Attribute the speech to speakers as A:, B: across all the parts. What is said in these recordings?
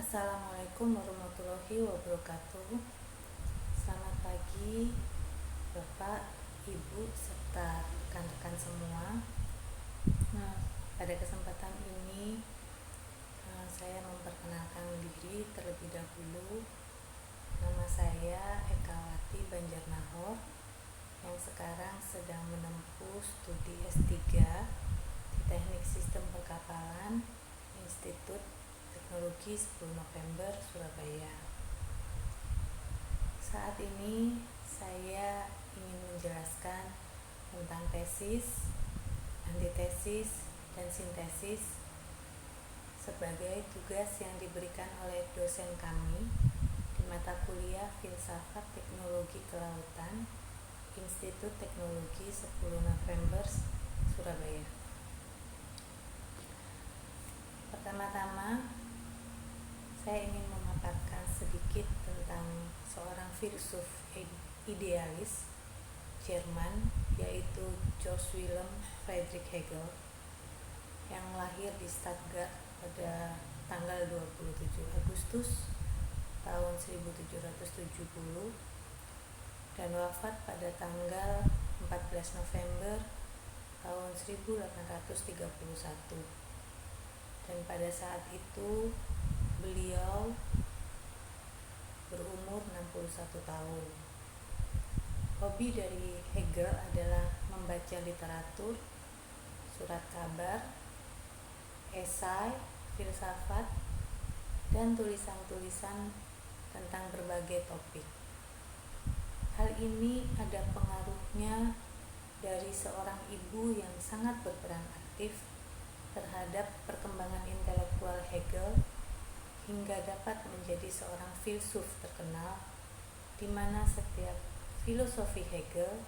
A: Assalamualaikum warahmatullahi wabarakatuh. Selamat pagi Bapak, Ibu, serta rekan-rekan semua. Pada kesempatan ini saya memperkenalkan diri terlebih dahulu. Nama saya Ekawati Banjarnahor yang sekarang sedang menempuh studi S3 di Teknik Sistem Perkapalan Institut Teknologi 10 November Surabaya. Saat ini saya ingin menjelaskan tentang tesis, antitesis, dan sintesis sebagai tugas yang diberikan oleh dosen kami di mata kuliah Filsafat Teknologi Kelautan Institut Teknologi 10 November Surabaya. Pertama-tama saya ingin memaparkan sedikit tentang seorang filsuf idealis Jerman, yaitu Georg Wilhelm Friedrich Hegel, yang lahir di Stuttgart pada tanggal 27 Agustus tahun 1770 dan wafat pada tanggal 14 November tahun 1831. Dan pada saat itu beliau berumur 61 tahun. Hobi dari Hegel adalah membaca literatur, surat kabar, esai, filsafat, dan tulisan-tulisan tentang berbagai topik. Hal ini ada pengaruhnya dari seorang ibu yang sangat berperan aktif terhadap perkembangan intelektual Hegel hingga dapat menjadi seorang filsuf terkenal, di mana setiap filosofi Hegel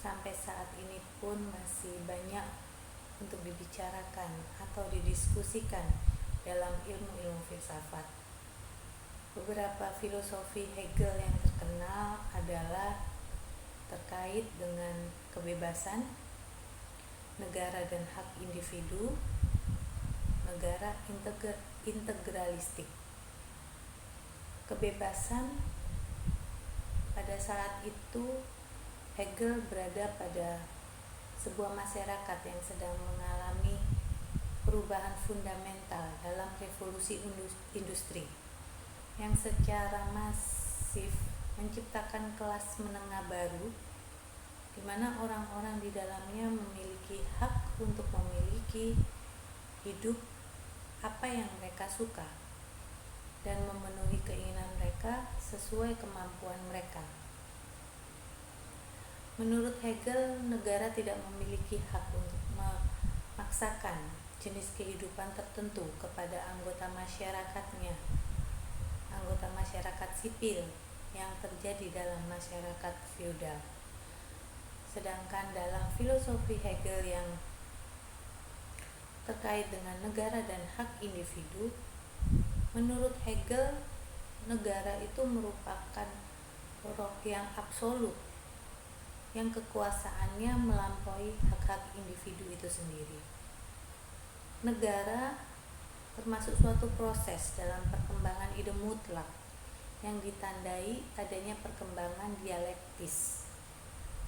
A: sampai saat ini pun masih banyak untuk dibicarakan atau didiskusikan dalam ilmu-ilmu filsafat. Beberapa filosofi Hegel yang terkenal adalah terkait dengan kebebasan, negara dan hak individu, negara integralistik. Kebebasan, pada saat itu Hegel berada pada sebuah masyarakat yang sedang mengalami perubahan fundamental dalam revolusi industri yang secara masif menciptakan kelas menengah baru, di mana orang-orang di dalamnya memiliki hak untuk memiliki hidup apa yang mereka suka dan memenuhi keinginan mereka sesuai kemampuan mereka. Menurut Hegel, negara tidak memiliki hak untuk memaksakan jenis kehidupan tertentu kepada anggota masyarakatnya, anggota masyarakat sipil yang terjadi dalam masyarakat feodal. Sedangkan dalam filosofi Hegel yang terkait dengan negara dan hak individu, menurut Hegel, negara itu merupakan roh yang absolut, yang kekuasaannya melampaui hak-hak individu itu sendiri. Negara termasuk suatu proses dalam perkembangan ide mutlak yang ditandai adanya perkembangan dialektis,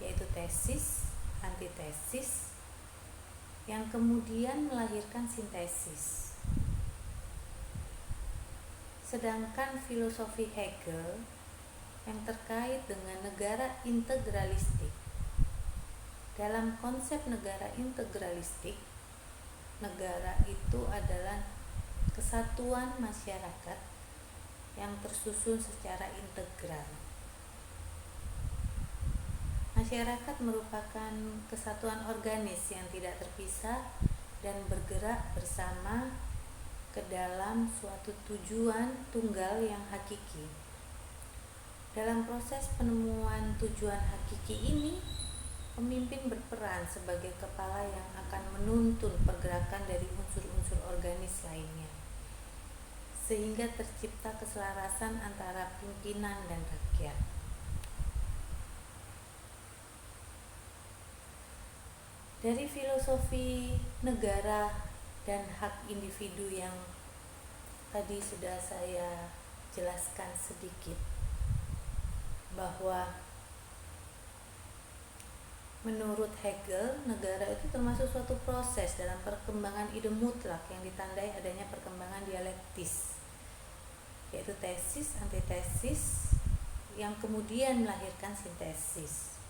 A: yaitu tesis, antitesis, yang kemudian melahirkan sintesis. Sedangkan filosofi Hegel yang terkait dengan negara integralistik, dalam konsep negara integralistik, negara itu adalah kesatuan masyarakat yang tersusun secara integral. Masyarakat merupakan kesatuan organis yang tidak terpisah dan bergerak bersama ke dalam suatu tujuan tunggal yang hakiki. Dalam proses penemuan tujuan hakiki ini, pemimpin berperan sebagai kepala yang akan menuntun pergerakan dari unsur-unsur organis lainnya, sehingga tercipta keselarasan antara pimpinan dan rakyat. Dari filosofi negara dan hak individu yang tadi sudah saya jelaskan sedikit bahwa menurut Hegel, negara itu termasuk suatu proses dalam perkembangan ide mutlak yang ditandai adanya perkembangan dialektis, yaitu tesis, antitesis, yang kemudian melahirkan sintesis.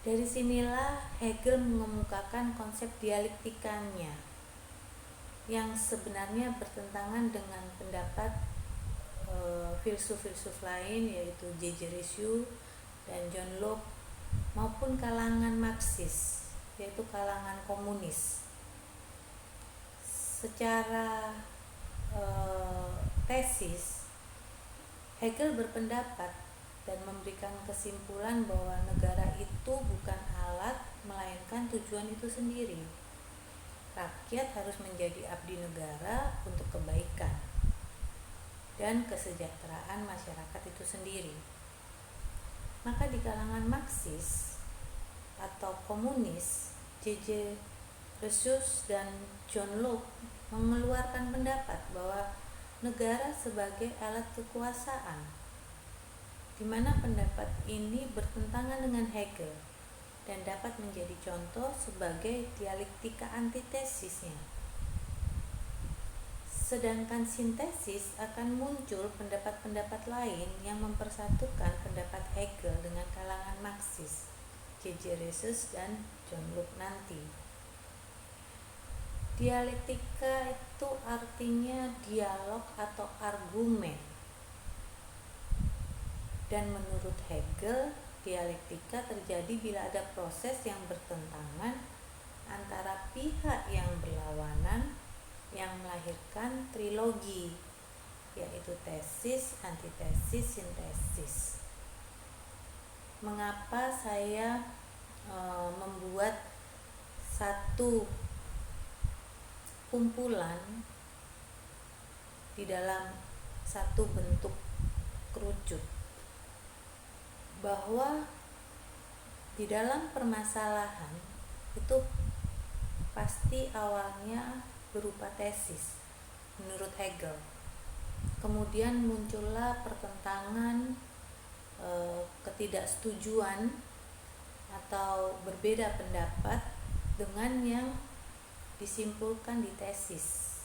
A: Dari sinilah Hegel mengemukakan konsep dialektikanya, yang sebenarnya bertentangan dengan pendapat filsuf-filsuf lain, yaitu J.J. Rousseau dan John Locke, maupun kalangan Marxis, yaitu kalangan komunis. Secara tesis, Hegel berpendapat dan memberikan kesimpulan bahwa negara itu bukan alat, melainkan tujuan itu sendiri. Rakyat harus menjadi abdi negara untuk kebaikan dan kesejahteraan masyarakat itu sendiri. Maka di kalangan Marxis atau komunis, J.J. Rousseau dan John Locke mengeluarkan pendapat bahwa negara sebagai alat kekuasaan, di mana pendapat ini bertentangan dengan Hegel dan dapat menjadi contoh sebagai dialektika antitesisnya. Sedangkan sintesis akan muncul pendapat-pendapat lain yang mempersatukan pendapat Hegel dengan kalangan Marxis, J.J. Rousseau dan John Locke nanti. Dialektika itu artinya dialog atau argumen. Dan menurut Hegel, dialektika terjadi bila ada proses yang bertentangan antara pihak yang berlawanan yang melahirkan trilogi, yaitu tesis, antitesis, sintesis. Mengapa saya membuat satu kumpulan di dalam satu bentuk kerucut? Bahwa di dalam permasalahan itu pasti awalnya berupa tesis menurut Hegel. Kemudian muncullah pertentangan, ketidaksetujuan atau berbeda pendapat dengan yang disimpulkan di tesis.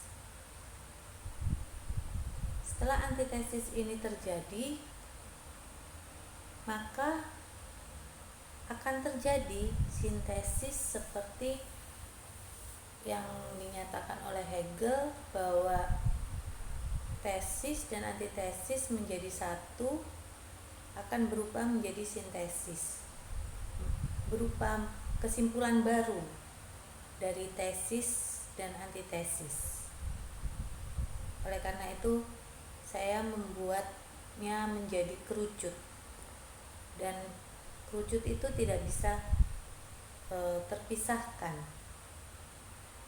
A: Setelah antitesis ini terjadi, maka akan terjadi sintesis seperti yang dinyatakan oleh Hegel, bahwa tesis dan antitesis menjadi satu akan berubah menjadi sintesis, berupa kesimpulan baru dari tesis dan antitesis. Oleh karena itu saya membuatnya menjadi kerucut, dan kerucut itu tidak bisa terpisahkan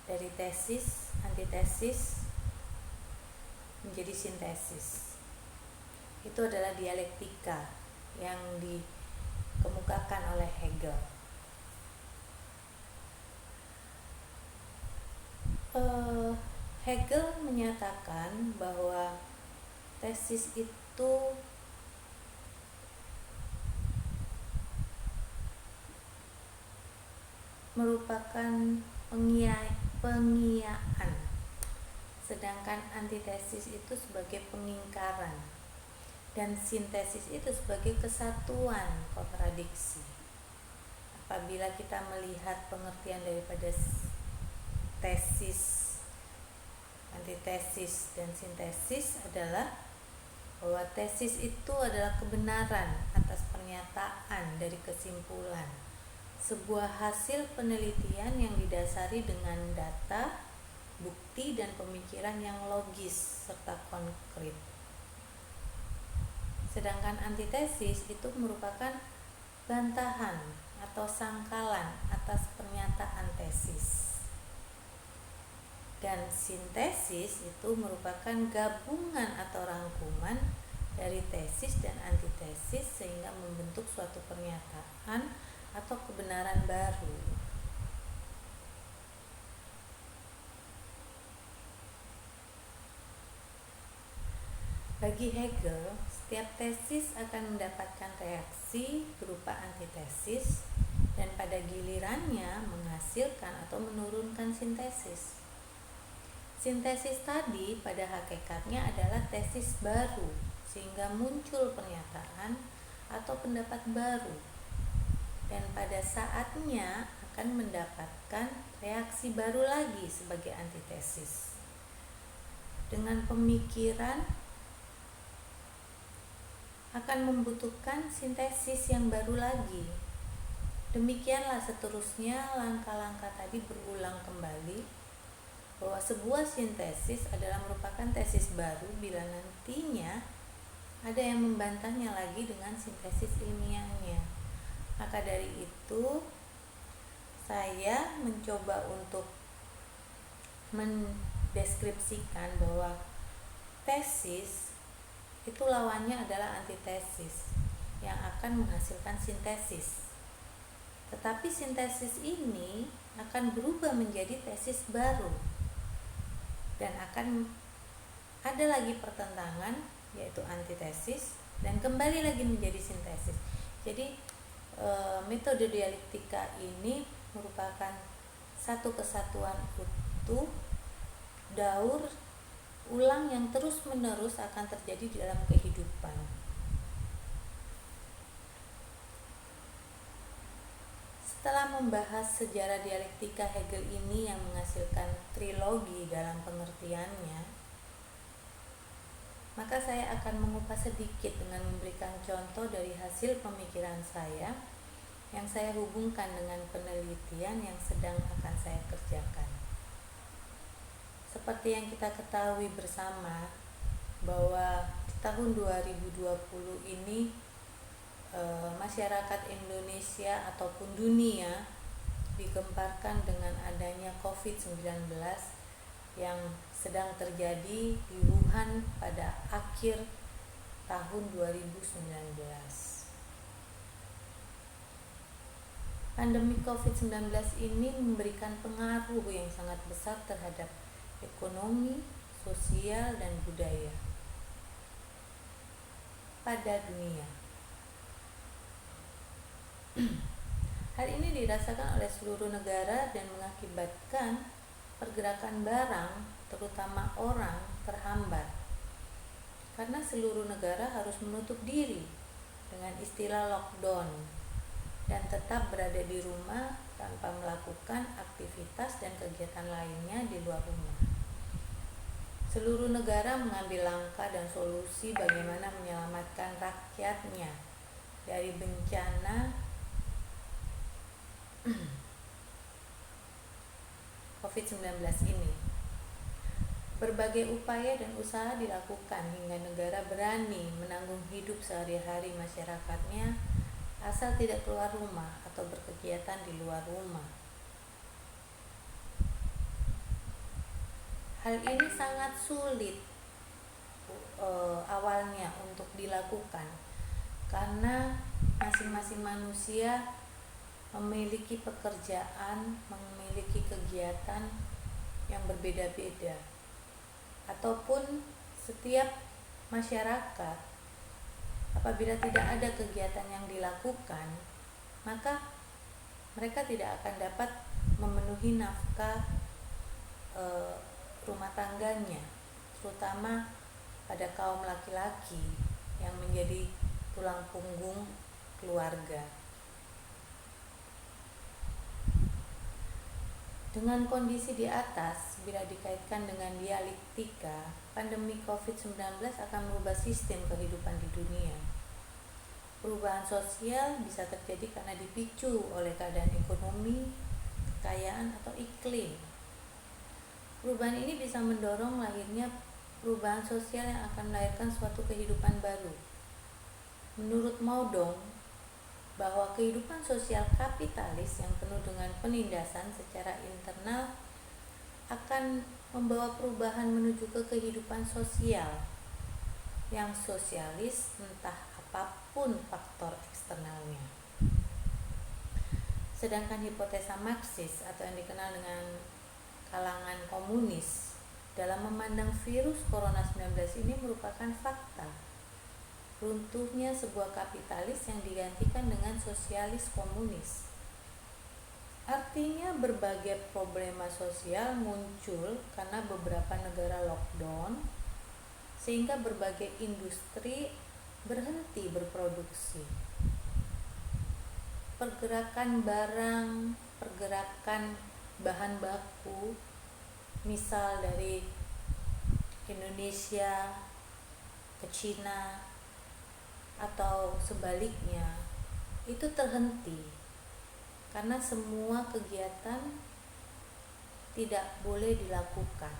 A: dari tesis, antitesis menjadi sintesis. Itu adalah dialektika yang dikemukakan oleh Hegel. Hegel menyatakan bahwa tesis itu merupakan pengiyakan, sedangkan antitesis itu sebagai pengingkaran, dan sintesis itu sebagai kesatuan kontradiksi. Apabila kita melihat pengertian daripada tesis, antitesis, dan sintesis adalah bahwa tesis itu adalah kebenaran atas pernyataan dari kesimpulan, sebuah hasil penelitian yang didasari dengan data, bukti, dan pemikiran yang logis serta konkret. Sedangkan antitesis itu merupakan bantahan atau sangkalan atas pernyataan tesis. Dan sintesis itu merupakan gabungan atau rangkuman dari tesis dan antitesis sehingga membentuk suatu pernyataan atau kebenaran baru. Bagi Hegel, setiap tesis akan mendapatkan reaksi berupa antitesis dan pada gilirannya menghasilkan atau menurunkan sintesis. Sintesis tadi pada hakikatnya adalah tesis baru, sehingga muncul pernyataan atau pendapat baru, dan pada saatnya akan mendapatkan reaksi baru lagi sebagai antitesis. Dengan pemikiran akan membutuhkan sintesis yang baru lagi. Demikianlah seterusnya langkah-langkah tadi berulang kembali, bahwa sebuah sintesis adalah merupakan tesis baru bila nantinya ada yang membantahnya lagi dengan sintesis ilmiahnya. Maka dari itu saya mencoba untuk mendeskripsikan bahwa tesis itu lawannya adalah antitesis yang akan menghasilkan sintesis. Tetapi sintesis ini akan berubah menjadi tesis baru dan akan ada lagi pertentangan, yaitu antitesis, dan kembali lagi menjadi sintesis. Jadi metode dialektika ini merupakan satu kesatuan utuh, daur ulang yang terus-menerus akan terjadi di dalam kehidupan. Setelah membahas sejarah dialektika Hegel ini yang menghasilkan trilogi dalam pengertiannya, maka saya akan mengupas sedikit dengan memberikan contoh dari hasil pemikiran saya yang saya hubungkan dengan penelitian yang sedang akan saya kerjakan. Seperti yang kita ketahui bersama bahwa di tahun 2020 ini masyarakat Indonesia ataupun dunia digemparkan dengan adanya COVID-19 yang sedang terjadi di Wuhan pada akhir tahun 2019. Pandemi COVID-19 ini memberikan pengaruh yang sangat besar terhadap ekonomi, sosial, dan budaya pada dunia. Hal ini dirasakan oleh seluruh negara dan mengakibatkan pergerakan barang, terutama orang, terhambat karena seluruh negara harus menutup diri dengan istilah lockdown dan tetap berada di rumah tanpa melakukan aktivitas dan kegiatan lainnya di luar rumah. Seluruh negara mengambil langkah dan solusi bagaimana menyelamatkan rakyatnya dari bencana COVID-19 ini. Berbagai upaya dan usaha dilakukan hingga negara berani menanggung hidup sehari-hari masyarakatnya asal tidak keluar rumah atau berkegiatan di luar rumah. Hal ini sangat sulit awalnya untuk dilakukan karena masing-masing manusia memiliki pekerjaan, memiliki kegiatan yang berbeda-beda, ataupun setiap masyarakat apabila tidak ada kegiatan yang dilakukan, maka mereka tidak akan dapat memenuhi nafkah rumah tangganya, terutama pada kaum laki-laki yang menjadi tulang punggung keluarga. Dengan kondisi di atas, bila dikaitkan dengan dialektika, pandemi COVID-19 akan merubah sistem kehidupan di dunia. Perubahan sosial bisa terjadi karena dipicu oleh keadaan ekonomi, kekayaan, atau iklim. Perubahan ini bisa mendorong lahirnya perubahan sosial yang akan melahirkan suatu kehidupan baru. Menurut Maudong, bahwa kehidupan sosial kapitalis yang penuh dengan penindasan secara internal akan membawa perubahan menuju ke kehidupan sosial yang sosialis, entah apapun faktor eksternalnya. Sedangkan hipotesa Marxis atau yang dikenal dengan kalangan komunis dalam memandang virus corona 19 ini merupakan fakta. Runtuhnya sebuah kapitalis yang digantikan dengan sosialis komunis. Artinya berbagai problema sosial muncul karena beberapa negara lockdown, sehingga berbagai industri berhenti berproduksi. Pergerakan barang, pergerakan bahan baku, misal dari Indonesia ke Cina atau sebaliknya, itu terhenti karena semua kegiatan tidak boleh dilakukan.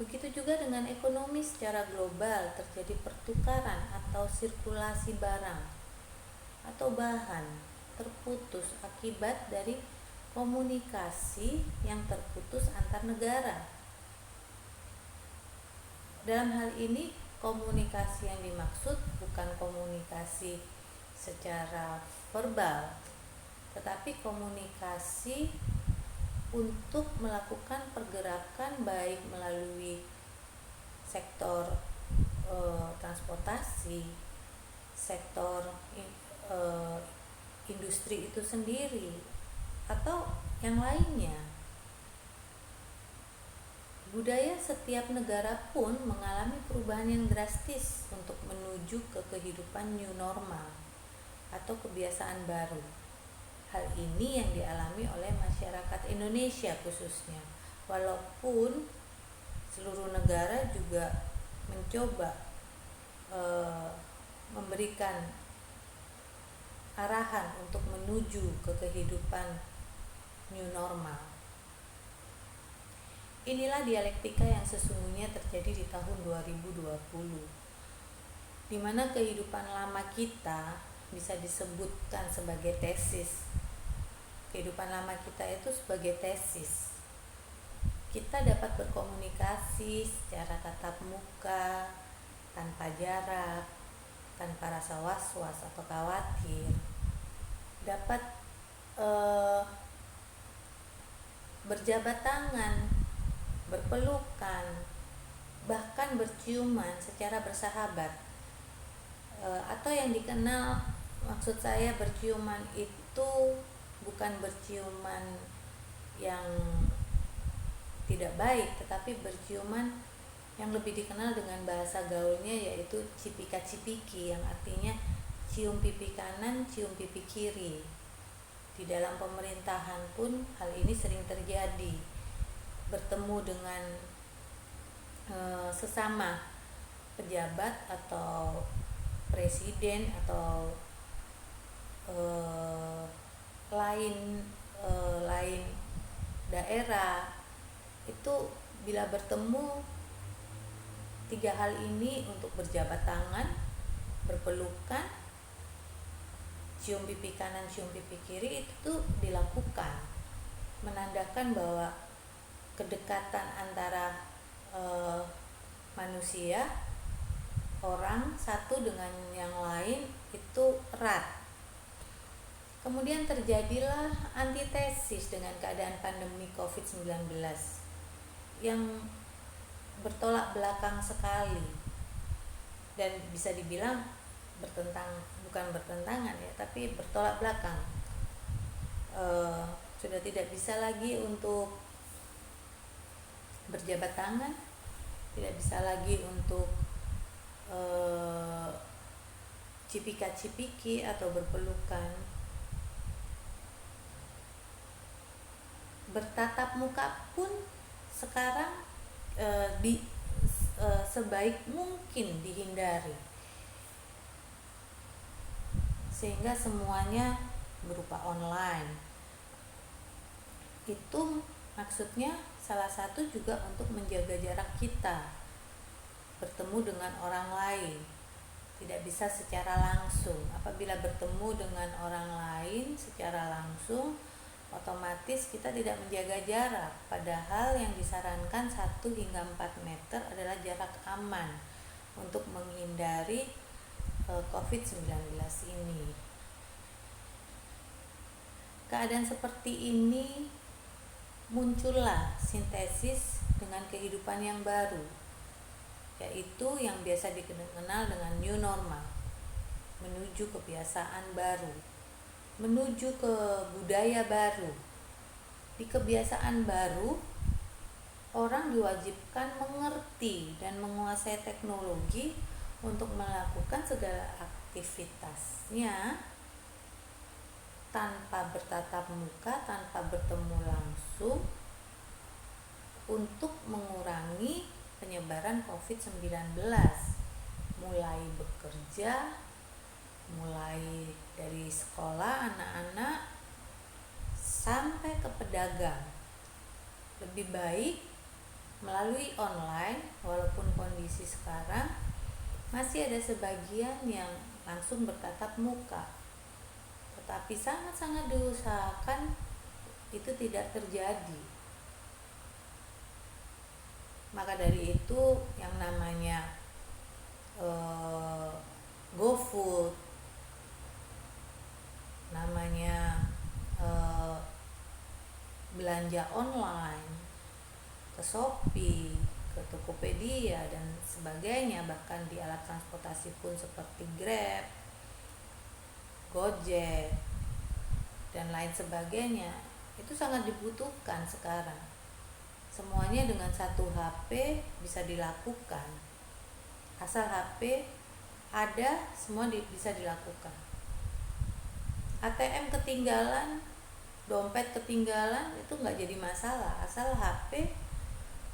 A: Begitu juga dengan ekonomi secara global, terjadi pertukaran atau sirkulasi barang atau bahan terputus akibat dari komunikasi yang terputus antar negara. Dalam hal ini, komunikasi yang dimaksud bukan komunikasi secara verbal, tetapi komunikasi untuk melakukan pergerakan baik melalui sektor transportasi, sektor industri itu sendiri, atau yang lainnya. Budaya setiap negara pun mengalami perubahan yang drastis untuk menuju ke kehidupan new normal atau kebiasaan baru. Hal ini yang dialami oleh masyarakat Indonesia khususnya, walaupun seluruh negara juga mencoba memberikan arahan untuk menuju ke kehidupan new normal. Inilah dialektika yang sesungguhnya terjadi di tahun 2020, di mana kehidupan lama kita bisa disebutkan sebagai tesis. Kehidupan lama kita itu sebagai tesis. Kita dapat berkomunikasi secara tatap muka, tanpa jarak, tanpa rasa was-was atau khawatir. Dapat berjabat tangan, berpelukan, bahkan berciuman secara bersahabat, atau yang dikenal, maksud saya berciuman itu bukan berciuman yang tidak baik, tetapi berciuman yang lebih dikenal dengan bahasa gaulnya, yaitu cipika-cipiki, yang artinya cium pipi kanan, cium pipi kiri. Di dalam pemerintahan pun hal ini sering terjadi, bertemu dengan sesama pejabat atau presiden atau lain daerah, itu bila bertemu, tiga hal ini untuk berjabat tangan, berpelukan, cium pipi kanan, cium pipi kiri, itu dilakukan, menandakan bahwa kedekatan antara manusia, orang satu dengan yang lain itu erat. Kemudian terjadilah antitesis dengan keadaan pandemi COVID-19 yang bertolak belakang sekali, dan bisa dibilang bukan bertentangan ya, tapi bertolak belakang. Sudah tidak bisa lagi untuk berjabat tangan, tidak bisa lagi untuk cipika-cipiki atau berpelukan. Bertatap muka pun sekarang sebaik mungkin dihindari, sehingga semuanya berupa online. Itu maksudnya salah satu juga untuk menjaga jarak kita, bertemu dengan orang lain tidak bisa secara langsung. Apabila bertemu dengan orang lain secara langsung, otomatis kita tidak menjaga jarak, padahal yang disarankan 1 hingga 4 meter adalah jarak aman untuk menghindari COVID-19 ini. Keadaan seperti ini muncullah sintesis dengan kehidupan yang baru, yaitu yang biasa dikenal dengan new normal, menuju kebiasaan baru, menuju ke budaya baru. Di kebiasaan baru, orang diwajibkan mengerti dan menguasai teknologi untuk melakukan segala aktivitasnya tanpa bertatap muka, tanpa bertemu langsung, untuk mengurangi penyebaran COVID-19, mulai bekerja, mulai dari sekolah anak-anak sampai ke pedagang. Lebih baik melalui online, walaupun kondisi sekarang masih ada sebagian yang langsung bertatap muka, tetapi sangat-sangat diusahakan itu tidak terjadi. Maka dari itu yang namanya GoFood, namanya belanja online, ke Shopee, ke Tokopedia dan sebagainya, bahkan di alat transportasi pun seperti Grab, Gojek dan lain sebagainya, itu sangat dibutuhkan sekarang. Semuanya dengan satu HP bisa dilakukan. Asal HP ada, semua bisa dilakukan. ATM ketinggalan, dompet ketinggalan, itu nggak jadi masalah. Asal HP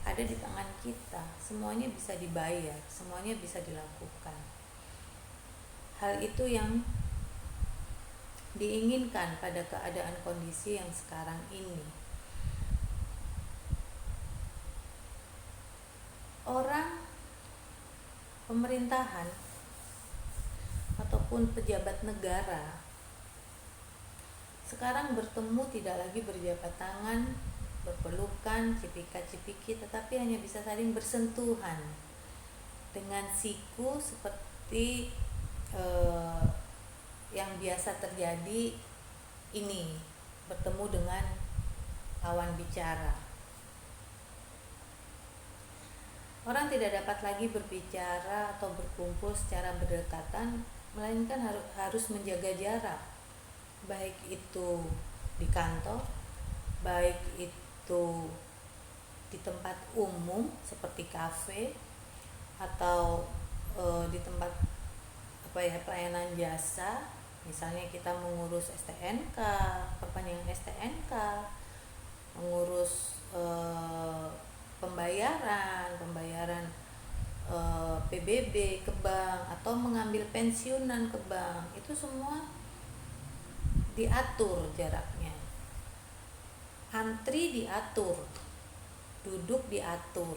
A: ada di tangan kita, semuanya bisa dibayar, semuanya bisa dilakukan. Hal itu yang diinginkan pada keadaan kondisi yang sekarang ini. Orang, pemerintahan ataupun pejabat negara sekarang bertemu tidak lagi berjabat tangan, berpelukan, cipika-cipiki, tetapi hanya bisa saling bersentuhan dengan siku seperti yang biasa terjadi ini, bertemu dengan lawan bicara. Orang tidak dapat lagi berbicara atau berkumpul secara berdekatan, melainkan harus menjaga jarak, baik itu di kantor, baik itu di tempat umum seperti kafe, atau di tempat pelayanan jasa, misalnya kita mengurus STNK, perpanjangan STNK, mengurus pembayaran PBB ke bank, atau mengambil pensiunan ke bank, itu semua diatur jaraknya, antri diatur, duduk diatur,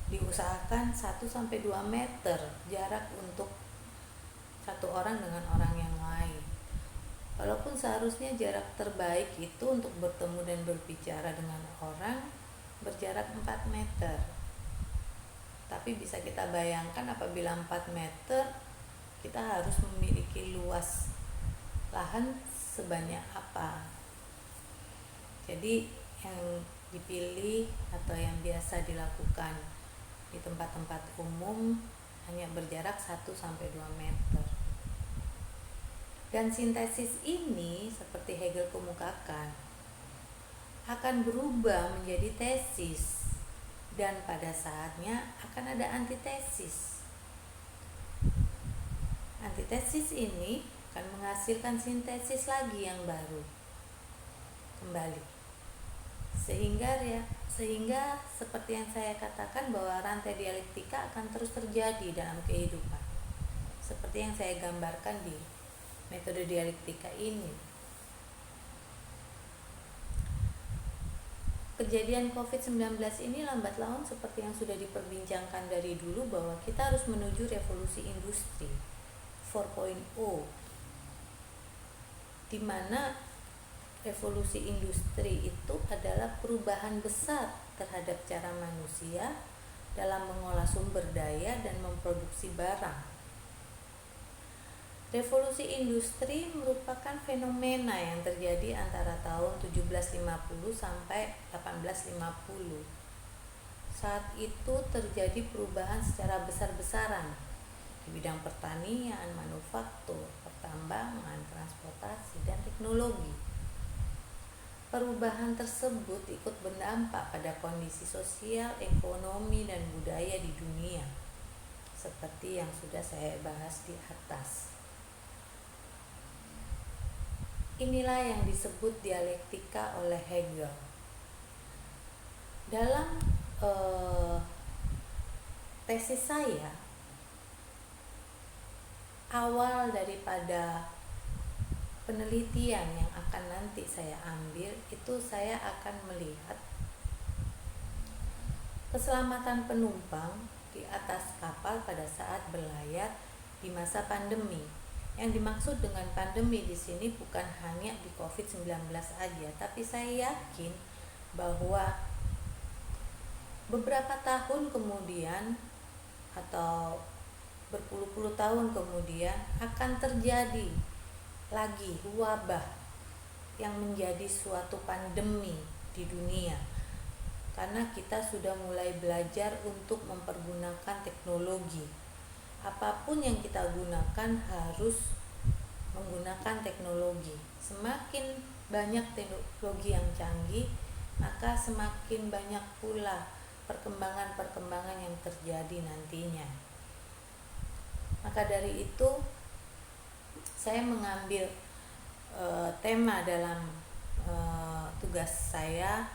A: diusahakan 1-2 meter jarak untuk satu orang dengan orang yang lain. Walaupun seharusnya jarak terbaik itu untuk bertemu dan berbicara dengan orang berjarak 4 meter. Tapi bisa kita bayangkan apabila 4 meter kita harus memiliki luas lahan sebanyak apa. Jadi yang dipilih atau yang biasa dilakukan di tempat-tempat umum hanya berjarak 1-2 meter. Dan sintesis ini, seperti Hegel kemukakan, akan berubah menjadi tesis, dan pada saatnya akan ada antitesis. Antitesis ini akan menghasilkan sintesis lagi yang baru kembali, sehingga seperti yang saya katakan bahwa rantai dialektika akan terus terjadi dalam kehidupan, seperti yang saya gambarkan di metode dialektika ini. Kejadian COVID-19 ini lambat laun seperti yang sudah diperbincangkan dari dulu, bahwa kita harus menuju revolusi industri 4.0, di mana revolusi industri itu adalah perubahan besar terhadap cara manusia dalam mengolah sumber daya dan memproduksi barang. Revolusi industri merupakan fenomena yang terjadi antara tahun 1750 sampai 1850. Saat itu terjadi perubahan secara besar-besaran di bidang pertanian, manufaktur, pertambangan, transportasi, dan teknologi. Perubahan tersebut ikut berdampak pada kondisi sosial, ekonomi, dan budaya di dunia, seperti yang sudah saya bahas di atas. Inilah yang disebut dialektika oleh Hegel. Dalam tesis saya, awal daripada penelitian yang akan nanti saya ambil itu saya akan melihat keselamatan penumpang di atas kapal pada saat berlayar di masa pandemi. Yang dimaksud dengan pandemi di sini bukan hanya di COVID-19 aja, tapi saya yakin bahwa beberapa tahun kemudian atau berpuluh-puluh tahun kemudian akan terjadi lagi wabah yang menjadi suatu pandemi di dunia, karena kita sudah mulai belajar untuk mempergunakan teknologi. Apapun yang kita gunakan harus menggunakan teknologi. Semakin banyak teknologi yang canggih, maka semakin banyak pula perkembangan-perkembangan yang terjadi nantinya. Maka dari itu saya mengambil tema dalam tugas saya,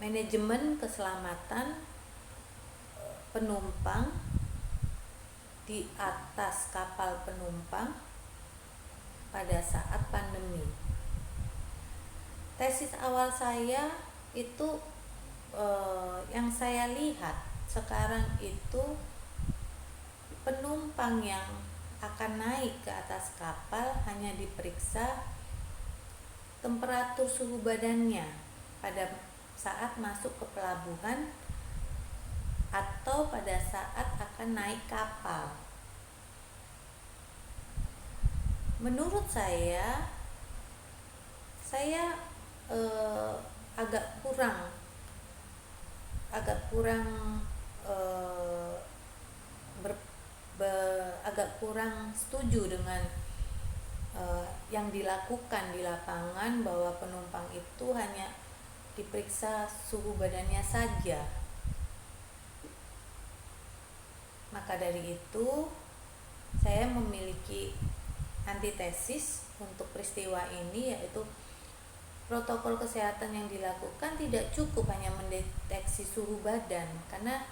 A: manajemen keselamatan penumpang di atas kapal penumpang pada saat pandemi. Tesis awal saya itu yang saya lihat sekarang itu penumpang yang akan naik ke atas kapal hanya diperiksa temperatur suhu badannya pada saat masuk ke pelabuhan atau pada saat akan naik kapal. Menurut saya agak kurang setuju dengan yang dilakukan di lapangan, bahwa penumpang itu hanya diperiksa suhu badannya saja. Maka dari itu saya memiliki antitesis untuk peristiwa ini, yaitu protokol kesehatan yang dilakukan tidak cukup hanya mendeteksi suhu badan, karena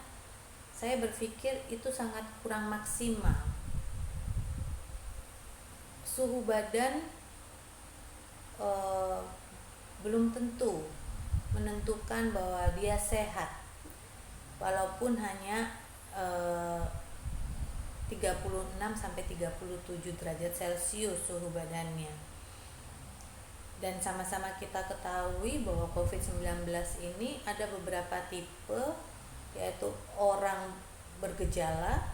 A: saya berpikir itu sangat kurang maksimal. Suhu badan belum tentu menentukan bahwa dia sehat, walaupun hanya 36 sampai 37 derajat Celcius suhu badannya. Dan sama-sama kita ketahui bahwa COVID-19 ini ada beberapa tipe, yaitu orang bergejala,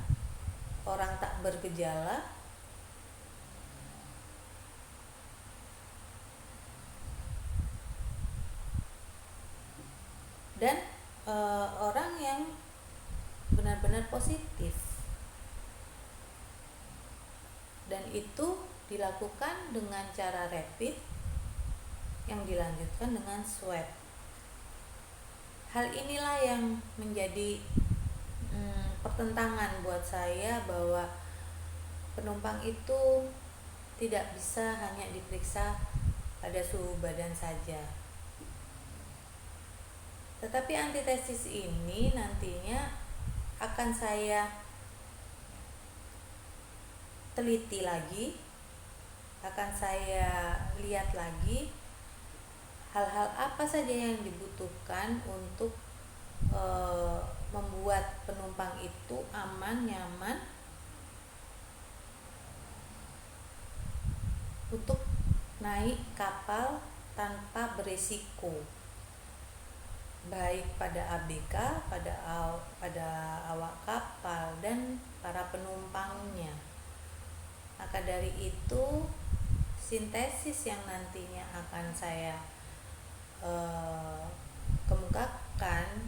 A: orang tak bergejala, dan orang yang benar-benar positif. Dan itu dilakukan dengan cara rapid yang dilanjutkan dengan swab. Hal inilah yang menjadi pertentangan buat saya, bahwa penumpang itu tidak bisa hanya diperiksa pada suhu badan saja. Tetapi antitesis ini nantinya akan saya teliti lagi, akan saya lihat lagi hal-hal apa saja yang dibutuhkan untuk membuat penumpang itu aman, nyaman untuk naik kapal tanpa berisiko, baik pada ABK, pada awak kapal dan para penumpangnya. Maka dari itu, sintesis yang nantinya akan saya kemukakan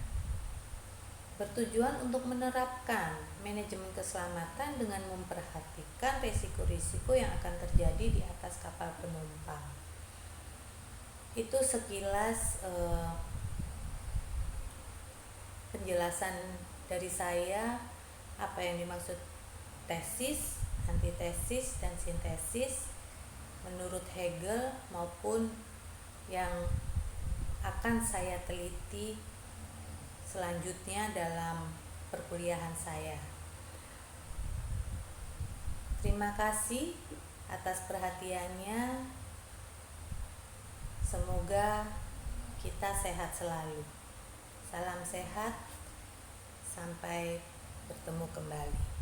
A: bertujuan untuk menerapkan manajemen keselamatan dengan memperhatikan risiko-risiko yang akan terjadi di atas kapal penumpang. Itu sekilas penjelasan dari saya apa yang dimaksud tesis, antitesis, dan sintesis menurut Hegel maupun yang akan saya teliti selanjutnya dalam perkuliahan saya. Terima kasih atas perhatiannya. Semoga kita sehat selalu. Salam sehat, sampai bertemu kembali.